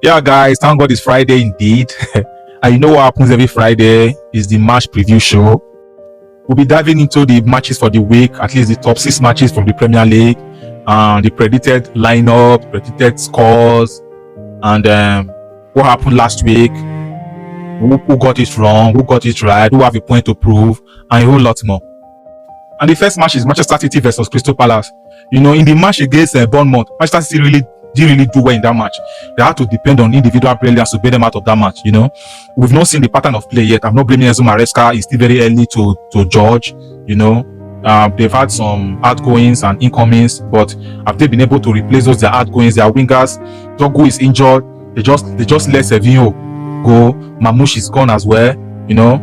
Yeah, guys, thank God it's Friday indeed. And you know what happens every Friday is the match preview show. We'll be diving into the matches for the week, at least the top 6 matches from the Premier League, the predicted lineup, predicted scores, and what happened last week, who got it wrong, who got it right, who have a point to prove, and a whole lot more. And the first match is Manchester City versus Crystal Palace. You know, in the match against Bournemouth, Manchester City didn't really do well in that match. They had to depend on individual brilliance to bail them out of that match. You know, we've not seen the pattern of play yet. I'm not blaming Enzo Maresca. It's still very early to judge. You know, they've had some outgoings and incomings, but have they been able to replace those their outgoings? Their wingers, Dogu is injured. They just let Sevinho go. Mamouche is gone as well. You know,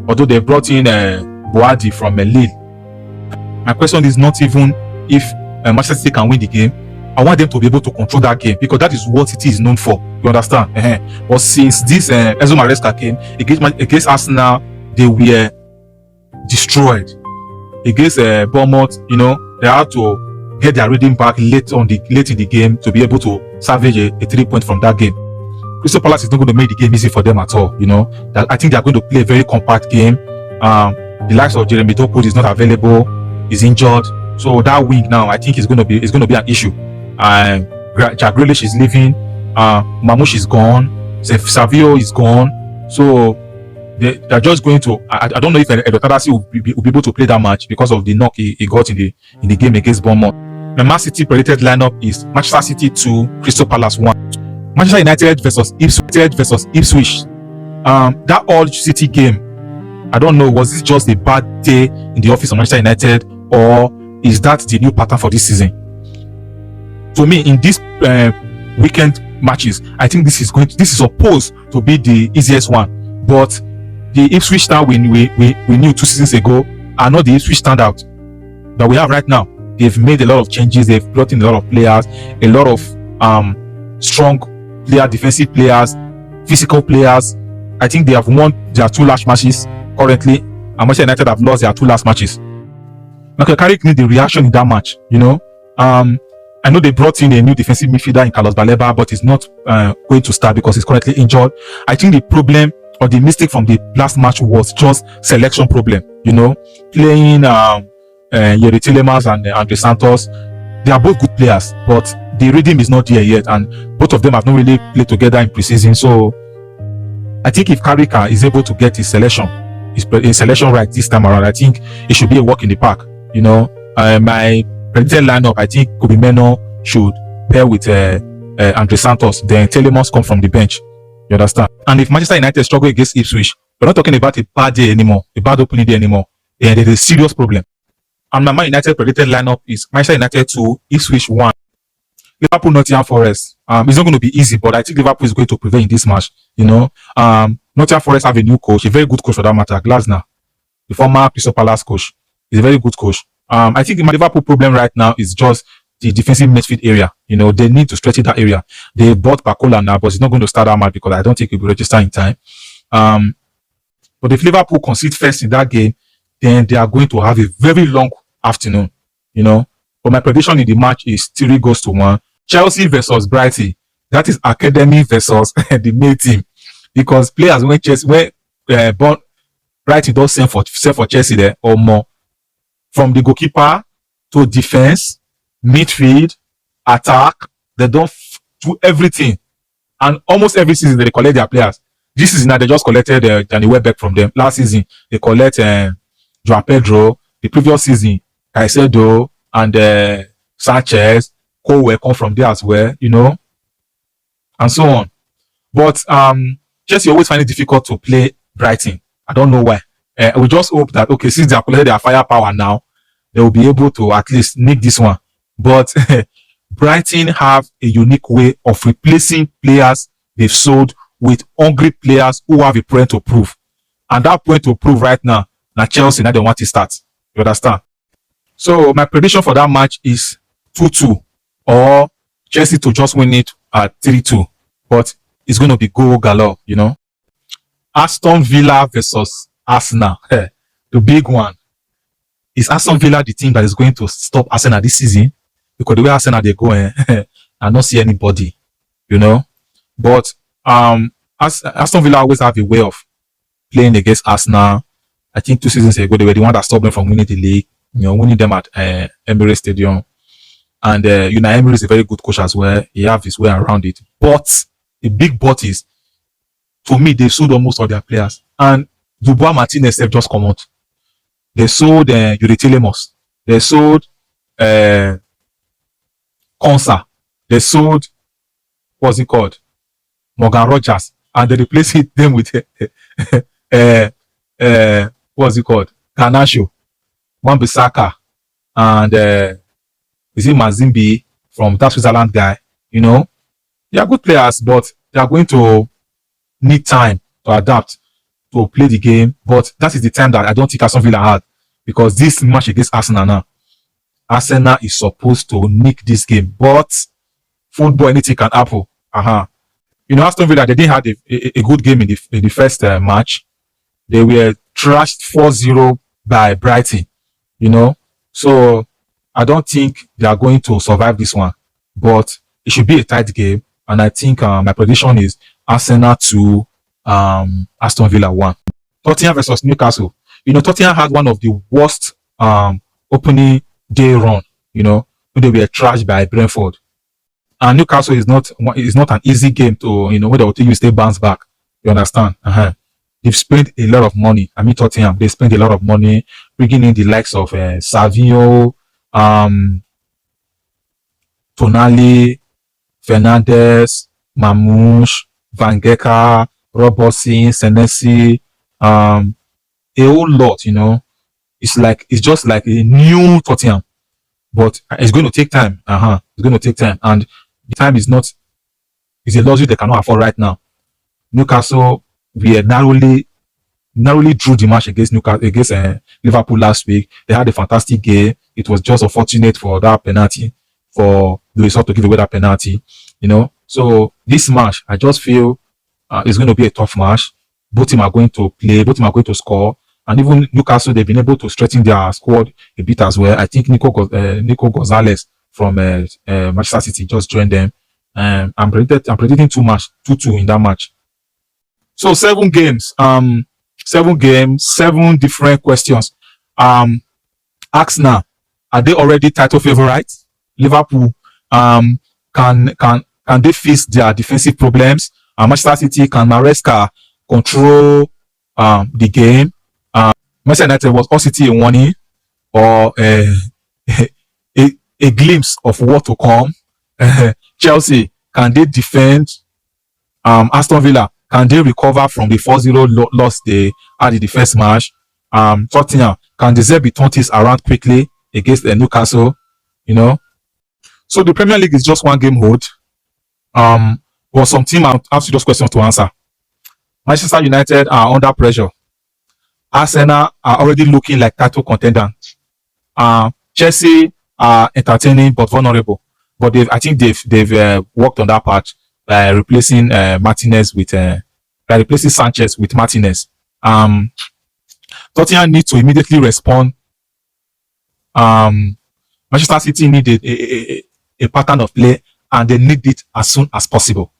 although they brought in Boadi from Lille. My question is not even if Manchester City can win the game. I want them to be able to control that game because that is what City is known for. You understand? But since this Enzo Maresca came against Arsenal, they were destroyed. Against Bournemouth, you know, they had to get their rhythm back late in the game to be able to salvage a 3-point from that game. Crystal Palace is not going to make the game easy for them at all. You know, I think they are going to play a very compact game. The likes of Jeremy Doku is not available. He's injured. So that wing now, I think is going to be an issue. Jack Grealish is leaving. Mamouche is gone. Savio is gone. So they're just going to. I don't know if Edotadasi will be able to play that match because of the knock he got in the game against Bournemouth. The Man City predicted lineup is Manchester City 2, Crystal Palace 1. Manchester United versus Ipswich. That all City game, I don't know, was this just a bad day in the office of Manchester United, or is that the new pattern for this season? To me, in these weekend matches, I think this is supposed to be the easiest one. But the Ipswich that we knew 2 seasons ago are not the Ipswich standout that we have right now. They've made a lot of changes. They've brought in a lot of players, a lot of strong player, defensive players, physical players. I think they have won their 2 last matches currently, and Manchester United have lost their 2 last matches. Michael Carrick need the reaction in that match. You know, I know they brought in a new defensive midfielder in Carlos Baleba, but he's not going to start because he's currently injured. I think the problem or the mistake from the last match was just selection problem. You know, playing Yuri Tillemans and Andre Santos. They are both good players, but the rhythm is not there yet, and both of them have not really played together in preseason. So I think if Carrick is able to get his selection right this time around, I think it should be a walk in the park. You know, my predicted lineup, I think Kobe Meno should pair with Andre Santos. Then Telemans come from the bench. You understand? And if Manchester United struggle against Ipswich, we're not talking about a bad day anymore, a bad opening day anymore. And there's a serious problem. And my Man United predicted lineup is Manchester United 2, Ipswich 1. Liverpool, Nottingham Forest. It's not going to be easy, but I think Liverpool is going to prevail in this match. You know, Nottingham Forest have a new coach, a very good coach for that matter, Glasner, the former Crystal Palace coach. He's a very good coach. I think my Liverpool problem right now is just the defensive midfield area. You know, they need to stretch that area. They bought Bakola now, but he's not going to start that match because I don't think he'll be registered in time. But if Liverpool concede first in that game, then they are going to have a very long afternoon. You know, but my prediction in the match is 3-1. Chelsea versus Brighton. That is academy versus the main team, because players when Brighton don't send for Chelsea there or more. From the goalkeeper to defense, midfield, attack, they don't do everything. And almost every season they collect their players. This season they just collected Danny Welbeck from them. Last season they collect João Pedro. The previous season Caicedo and Sanchez, Cole come from there as well. You know, and so on. But Chelsea always find it difficult to play Brighton. I don't know why. We just hope that, okay, since they have collected their firepower now, they will be able to at least nick this one. But Brighton have a unique way of replacing players they've sold with hungry players who have a point to prove. And that point to prove right now Chelsea, now they want to start. You understand? So my prediction for that match is 2-2, or Chelsea to just win it at 3-2. But it's going to be goal galore, you know. Aston Villa versus Arsenal, the big one. Is Aston Villa the team that is going to stop Arsenal this season? Because the way Arsenal they go, I don't see anybody, you know. But as Aston Villa always have a way of playing against Arsenal. I think 2 seasons ago they were the one that stopped them from winning the league. Winning them at Emirates Stadium. And Emery is a very good coach as well. He have his way around it. But the big but is, for me, they sold almost all their players. And Dubois Martinez have just come out. They sold Yuri Tillemans. They sold Konsa. They sold, what's it called? Morgan Rogers. And they replaced them with what's it called? Garnacho, Wan-Bissaka, and is it Mazimbi from that Switzerland guy? They are good players, but they are going to need time to adapt to play the game. But that is the time that I don't think Aston Villa had, because this match against Arsenal now, Arsenal is supposed to nick this game. But football, anything can happen. Aston Villa, they didn't have a good game in the first match. They were trashed 4-0 by Brighton. So I don't think they are going to survive this one. But it should be a tight game. And I think my prediction is Arsenal 2, Aston Villa 1. Tottenham versus Newcastle. Tottenham had one of the worst opening day run, when they were trashed by Brentford. And Newcastle is not an easy game to, where they will take you stay bounce back. You understand? They've spent a lot of money. I mean, Tottenham, they spent a lot of money bringing in the likes of Savio, Tonali, Fernandes, Mamouche, Van Geka, Robertson, Senesi, a whole lot, It's just like a new Tottenham. But it's going to take time. It's going to take time. And the time is a luxury they cannot afford right now. Newcastle, we narrowly drew the match against Liverpool last week. They had a fantastic game. It was just unfortunate for that penalty, for the result to give away that penalty. So this match, I just feel it's going to be a tough match. Both teams are going to play. Both teams are going to score. And even Newcastle, they've been able to strengthen their squad a bit as well. I think Nico Gonzalez from Manchester City just joined them. I'm predicting 2-2 in that match. So 7 games, 7 different questions. Arsenal, are they already title favorites? Liverpool, can they fix their defensive problems? Manchester City, can Maresca control the game? Manchester United, was all City a warning or a glimpse of what to come? Chelsea, can they defend? Aston Villa, can they recover from the 4-0 loss they had in the first match? Tottenham, can the Zerbi turn things around quickly against Newcastle? So the Premier League is just one game hold. But some team have serious questions to answer. Manchester United are under pressure. Arsenal are already looking like title contenders. Chelsea are entertaining but vulnerable. But I think they've worked on that part by replacing Martinez with by replacing Sanchez with Martinez. Tottenham need to immediately respond. Manchester City need a pattern of play, and they need it as soon as possible.